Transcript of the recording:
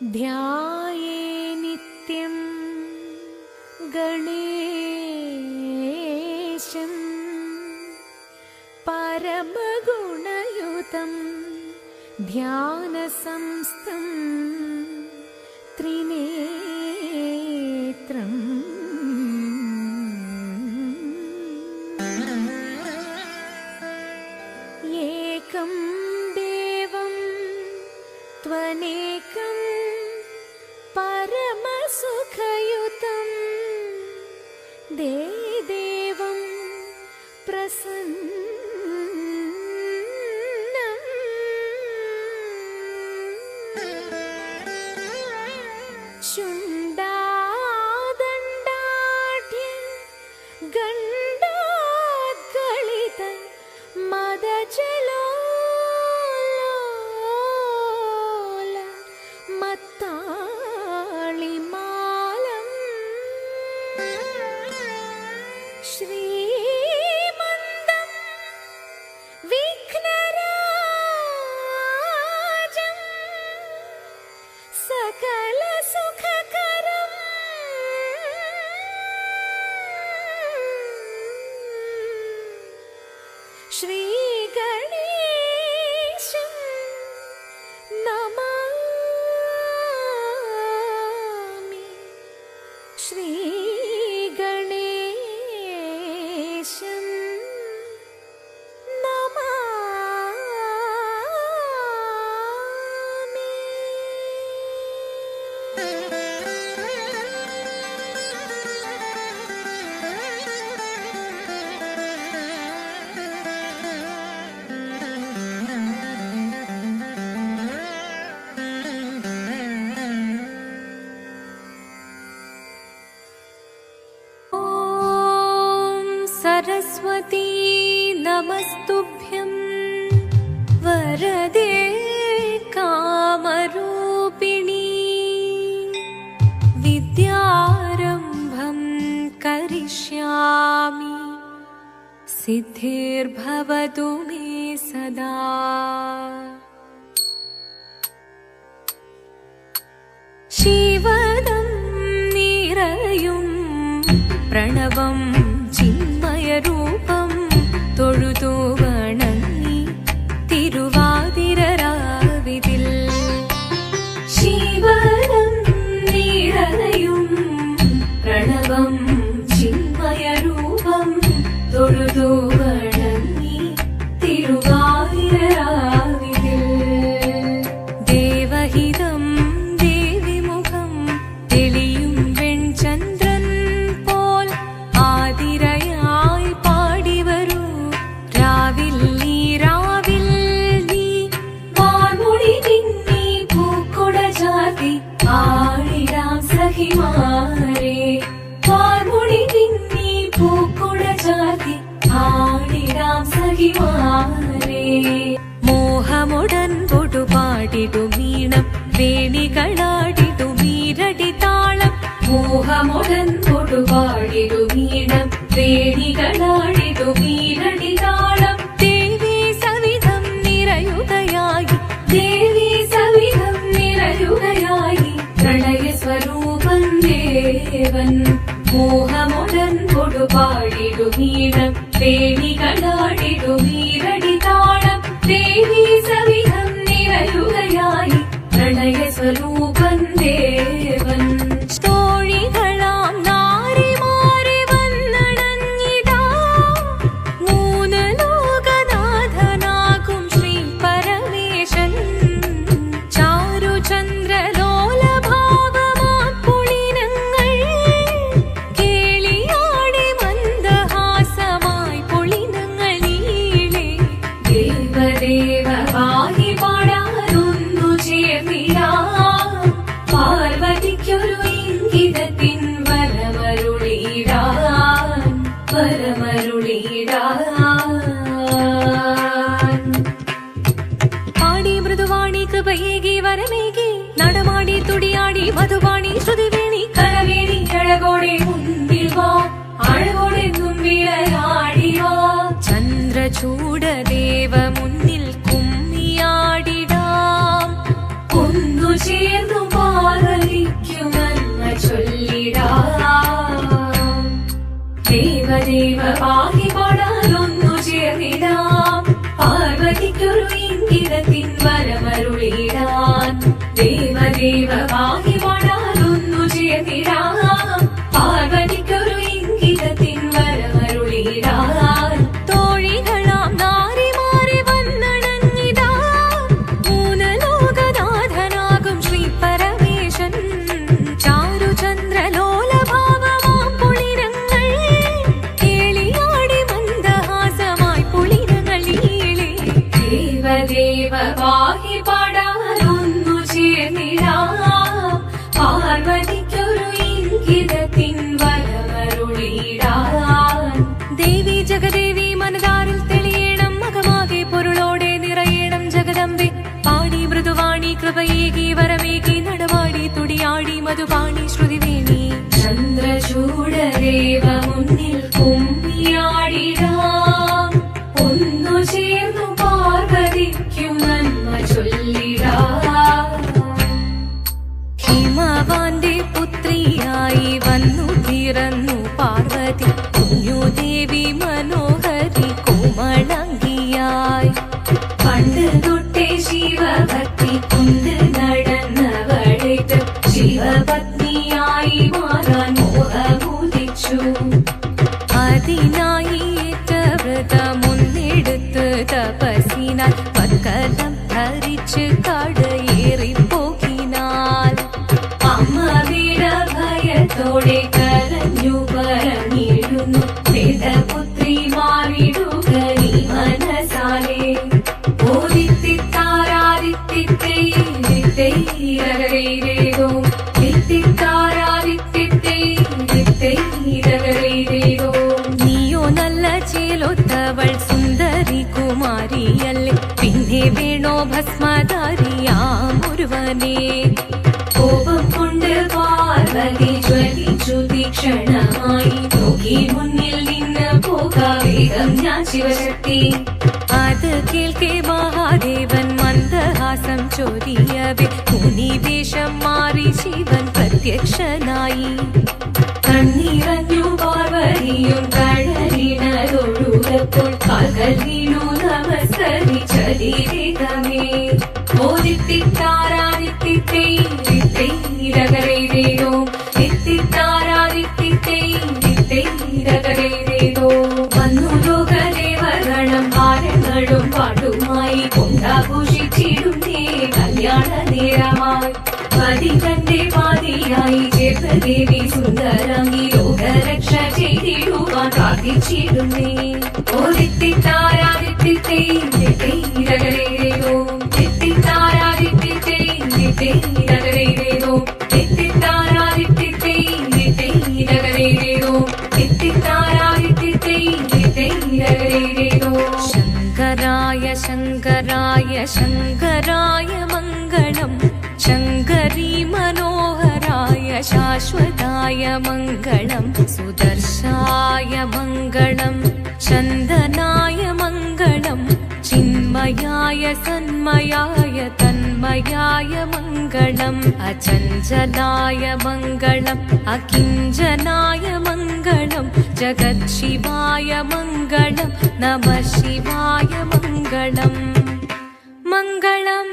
ധ്യായേ നിത്യം ഗണേശം പരമഗുണയുതം ധ്യാനസംസ്ഥം ത്രിനേത്രം ഏകം ദേവം ത്വനേകം പരമസുഖയുതം ദേവം പ്രസന്നം ശുണ്ഡാദണ്ഡാഢ്യ ഗണ്ഡോദ്ഗളിത മദജലോല മത്താളിമാലം ശ്രീമന്തം വിഘ്നരാജം സകല സുഖകരം ശ്രീഗണേശം നമാമി ശ്രീഗണേശം നമാമി. ഓം സരസ്വതീ നമസ്തുഭ്യം വരദേ കാമരൂപിണീ വിദ്യാരംഭം കരിഷ്യാമി സിദ്ധിർഭവതു മേ സദാ. ശിവദം നിറയും പ്രണവം ചിന്മയരൂപം തൊഴുതു വണങ്ങി തിരുവാതിരരാവിതിൽ. ശിവദം നിറയും പ്രണവം ചിന്മയരൂപം തൊഴുതു വണങ്ങി തിരുവാതിരരാവിതിൽ. ദേവഹിതം ദേവിമുഖം തെളിയും വെൺചന്ദ്രൻ പോൽ ആതിരയായി പാടിവരൂ രാവിൽ നീ വാർമൊഴി തിങ്ങി പൂക്കൊട ചാർത്തി ആടിടാം സഖിമാരേ. വാർമൊഴി തിങ്ങി പൂക്കൊട ചാർത്തി ആടിടാം സഖിമാരേ. മോഹമുടൻ പൊടുപാടിടും ഈണം വേണികളാടിടും ഈരടി താളം. മോഹമുടൻ പൊടുപാടിടും ഈണം വേണികളാടിടും ഈരടി താളം. ദേവി സവിധം നിറയുകയായി ദേവി സവിധം നിറയുകയായി പ്രളയ സ്വരൂപൻ ദേവൻ. മോഹമുടൻ പൊടുപാടിടും ഈണം വേണികളാടിടും ഈരടി താളം. ദേവി സവിധം നിറയുകയായി പ്രളയ സ്വരൂപൻ ദേവൻ. തോഴികളാം നാരിമാരെ വന്നണഞ്ഞിടാം മൂന്ന് ലോകനാഥനാകും ശ്രീ പരമേശൻ. ചാരുചന്ദ്രലോലഭാവമാം പുളിനങ്ങൾ കേളിയാടി മന്ദഹാസമായി പുളിനങ്ങൾ നീളെ. ദേവദേവ വാഹി പാടാനൊന്നു ചേർന്നിടാം പാർവതിക്കൊരു ഇംഗിതത്തിൻ വരമരുളിടാൻ വരമരുളിടാൻ. പാടി മൃദുവാണി കൃപയേകി വരമേകി നടമാടി തുടിയാടി മധുവാണി ശ്രുതിവേണി കരവേണി അഴകോടെ മുൻപിൽ വാ അഴകോടെ തുമ്പിളയാടി വാ. ചന്ദ്രചൂഡദേവ മുന്നിൽ കുമ്മിയാടിടാം ഒന്നു ചേർന്നു പാ ദേവ പാഹി പാടാലൊന്നു ചേർന്നിടാം പാർവതിക്കൊരു ഇംഗിതത്തിൻ വരമരുളിടാൻ ദേവ പാഹി പാടാലൊന്നു ചേർന്നിടാം പാർവതിക്കൊരു ഇംഗിതത്തിൻ വരമരുളിടാൻ തോഴികളാം നാരിമാരെ വന്നണഞ്ഞിടാ മൂന്ന് ലോകനാഥനാകും ശ്രീ പരമേശൻ ചാരുചന്ദ്രലോലഭാവമാം പുളിരങ്ങൾ കേളിയാടി മന്ദഹാസമായി പുളിരങ്ങൾ ഈളെ ദേവ പാഹി പാടാലൊന്നു ചേർന്നിടാം പാർവതിക്കൊരു ഇംഗിതത്തിൻ വരമരുളിടാൻ ദേവി ജഗദേവി മനതാരിൽ തെളിയണം മകമാകെ പൊരുളോടെ നിറയണം ജഗദമ്പെ പാടി മൃദുവാണി കൃപയേകി വരമേകി നടവാടി തുടിയാടി മധുപാണി ശ്രുതിവേണി ചന്ദ്രചൂഡദേവ മുന്നിൽ കുമ്മിയാടിടാം ഒന്നു ചേർന്നു പാർവതിക്കും നന്മ ചൊല്ലിടാം ഹിമവാന്റെ പുത്രിയായി വന്നു പിറന്നു പാർവതി കുഞ്ഞുദേവി മനോഹരി കോമളങ്കിയായി പണ്ട് തൊട്ടേ ശിവഭക്തി കൊണ്ട് നടന്നവളേറ്റ് ശിവപത്നിയായി മാറാൻ മോഹമുദിച്ചു അതിനായി ഏറ്റ വ്രതമൊന്നെടുത്ത് തപസ്സിനാൽ പക്കലം ധരിച്ച് കടയേറിപ്പോകിനാൽ അമ്മ വീരഭയത്തോടെ കരഞ്ഞു പറഞ്ഞിടുന്നു വേദപുത്രി മാറിടുക നീ മനസാലെ നീയോ നല്ല ചേലൊത്തവൾ സുന്ദരി കുമാരിയല്ലേ പിന്നെ വേണോ ഭസ്മധാരിയാമൊരുവനെ കോപം കൊണ്ട് പാർവതി ജ്വലിച്ചു തീക്ഷണമായി നോക്കി മുന്നിൽ നിന്ന് പോകാവേഗം ഞാൻ ശിവശക്തി അത് കേൾക്കെ മഹാദേവൻ മന്ദഹാസം ചൊരിയവേ മുനിവേഷം മാറി ശിവൻ പ്രത്യക്ഷനായി കണ്ണീറഞ്ഞു പാർവതിയും കഴലിനതൊഴുകപ്പോൾ കാൽകൾ വീണു നമസ്കരിച്ചതിരേകമേ ഓദിത്തിത്താരാദിത്തിത്തൈരകരേരേതോ എത്തിത്താരാദിത്തിത്തൈരകരേരേതോ വന്നു ലോകദേവഗണം ഭാരങ്ങളും പാട്ടുമായി കൊണ്ടാഘോഷിച്ചിടുന്നേ കല്യാണ നേരമായി പതി തന്റെ പാതിയായി ചേർത്ത ദേവി സുന്ദരങ്ങി ലോകരക്ഷ ചെയ്തിടുവാൻ പ്രാർത്ഥിച്ചിടുന്നേ ഓദിത്തിത്താരാദിത്തിത്തൈരകരേരേതോ എത്തിത്താരാദിത്തിത്തൈരകരേരേതോ എത്തിത്താരാദിത്തിത്തൈരകരേരേതോ എത്തിത്താരാദിത്തിത്തൈരകരേരേതോ ശങ്കരായ ശങ്കരായ ശങ്കരായ മംഗളം ശങ്കരീ മനോഹരായ ശാശ്വതായ മംഗളം സുദർശായ മംഗളം ചന്ദനായ മംഗളം ചിന്മയായ സന്മയായ തന്മയായ മംഗളം അചഞ്ചലായ മംഗളം അകിഞ്ചനായ മംഗളം ജഗത്ശിവായ മംഗളം നമഃ ശിവായ മംഗളം മംഗളം